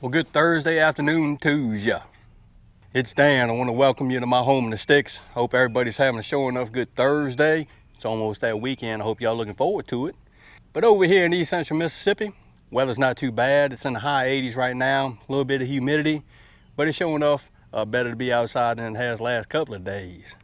Well, good Thursday afternoon to ya. It's Dan. I want to welcome you to my home in the sticks. Hope everybody's having a sure enough good Thursday. It's almost that weekend. I hope y'all looking forward to it. But over here in East Central Mississippi, weather's not too bad. It's in the high 80s right now. A little bit of humidity, but it's sure enough better to be outside than it has last couple of days.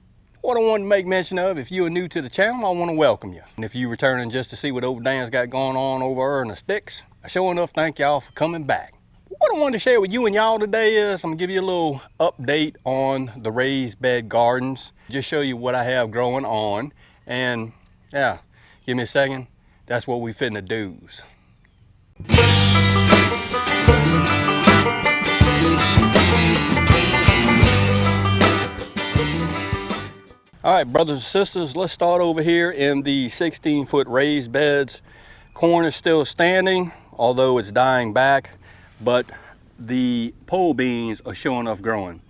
What I wanted to make mention of, if you are new to the channel, I want to welcome you. And if you're returning just to see what old Dan's got going on over in the sticks, I sure enough thank y'all for coming back. What I wanted to share with you and y'all today is I'm gonna give you a little update on the raised bed gardens. Just show you what I have growing on. And yeah, give me a second. That's what we finna do's. All right, brothers and sisters, let's start over here in the 16-foot raised beds. Corn is still standing, although it's dying back, but the pole beans are sure enough growing.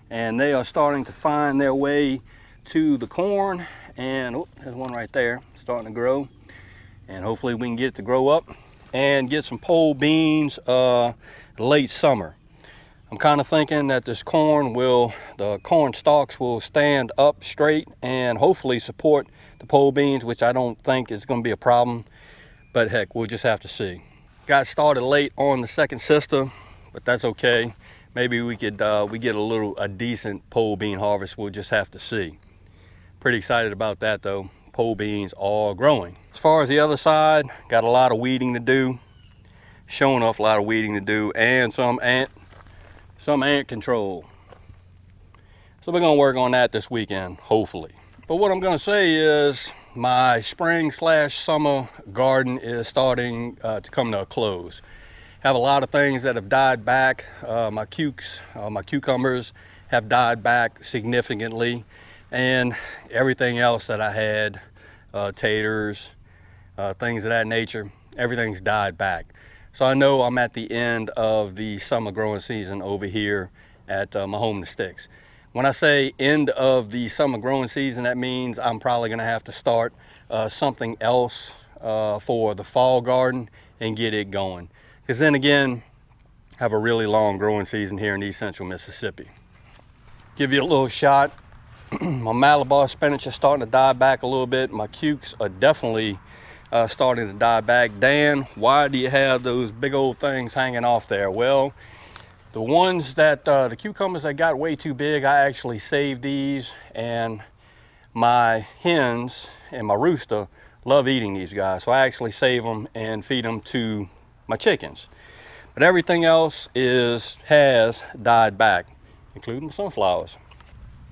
And they are starting to find their way to the corn. And oh, there's one right there, starting to grow. And hopefully we can get it to grow up and get some pole beans late summer. I'm kind of thinking that this corn the corn stalks will stand up straight and hopefully support the pole beans, which I don't think is going to be a problem, but heck, we'll just have to see. Got started late on the second sister, but that's okay. Maybe we get a decent pole bean harvest. We'll just have to see. Pretty excited about that though. Pole beans are growing. As far as the other side, got a lot of weeding to do. Showing off a lot of weeding to do, and some ant control. So we're gonna work on that this weekend, hopefully. But what I'm gonna say is my spring/summer garden is starting to come to a close. Have a lot of things that have died back. My cucumbers have died back significantly, and everything else that I had, taters, things of that nature, everything's died back. So I know I'm at the end of the summer growing season over here at my home in the sticks. When I say end of the summer growing season, that means I'm probably gonna have to start something else for the fall garden and get it going. Because then again, I have a really long growing season here in East Central Mississippi. Give you a little shot. My Malabar spinach is starting to die back a little bit. My cukes are definitely starting to die back. Dan, why do you have those big old things hanging off there? Well, the ones that, the cucumbers that got way too big, I actually saved these, and my hens and my rooster love eating these guys. So I actually save them and feed them to my chickens. But everything else has died back, including the sunflowers.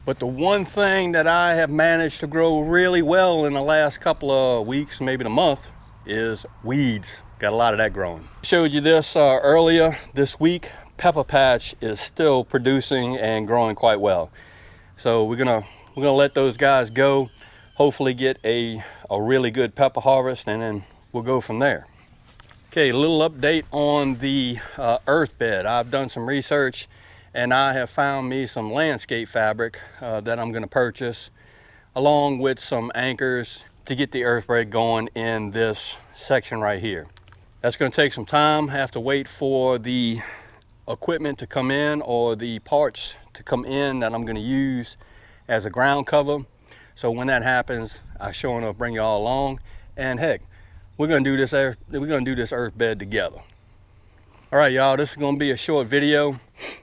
But the one thing that I have managed to grow really well in the last couple of weeks, maybe a month, is weeds. Got a lot of that growing. Showed you this earlier this week. Pepa Patch is still producing and growing quite well. So we're gonna let those guys go. Hopefully get a really good pepper harvest, and then we'll go from there. Okay, a little update on the earth bed. I've done some research, and I have found me some landscape fabric that I'm going to purchase, along with some anchors to get the earth bed going in this section right here. That's going to take some time. I have to wait for the equipment to come in, or the parts to come in that I'm going to use as a ground cover. So when that happens, I sure enough bring you all along, and heck, we're going to do this earth bed together. All right, y'all, this is going to be a short video.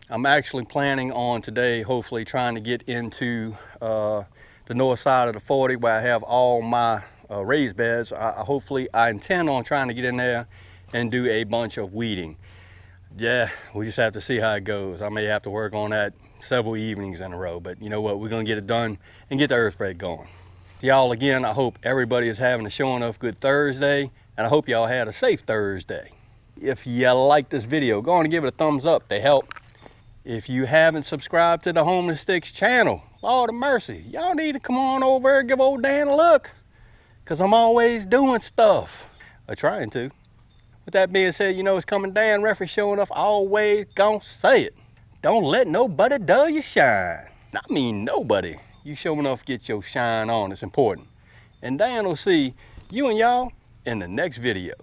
I'm actually planning on today, hopefully trying to get into the north side of the 40 where I have all my raised beds. I intend on trying to get in there and do a bunch of weeding. Yeah, we just have to see how it goes. I may have to work on that several evenings in a row, but you know what? We're going to get it done and get the earth bed going. Y'all, again, I hope everybody is having a sure enough good Thursday, and I hope y'all had a safe Thursday. If you like this video, go on and give it a thumbs up to help. If you haven't subscribed to the Home and Sticks channel, Lord of mercy, y'all need to come on over and give old Dan a look, because I'm always doing stuff, or trying to. With that being said, you know it's coming. Dan Referee showing up, always gonna say it. Don't let nobody dull your shine. I mean nobody. You sure enough get your shine on. It's important. And Dan will see you and y'all in the next video.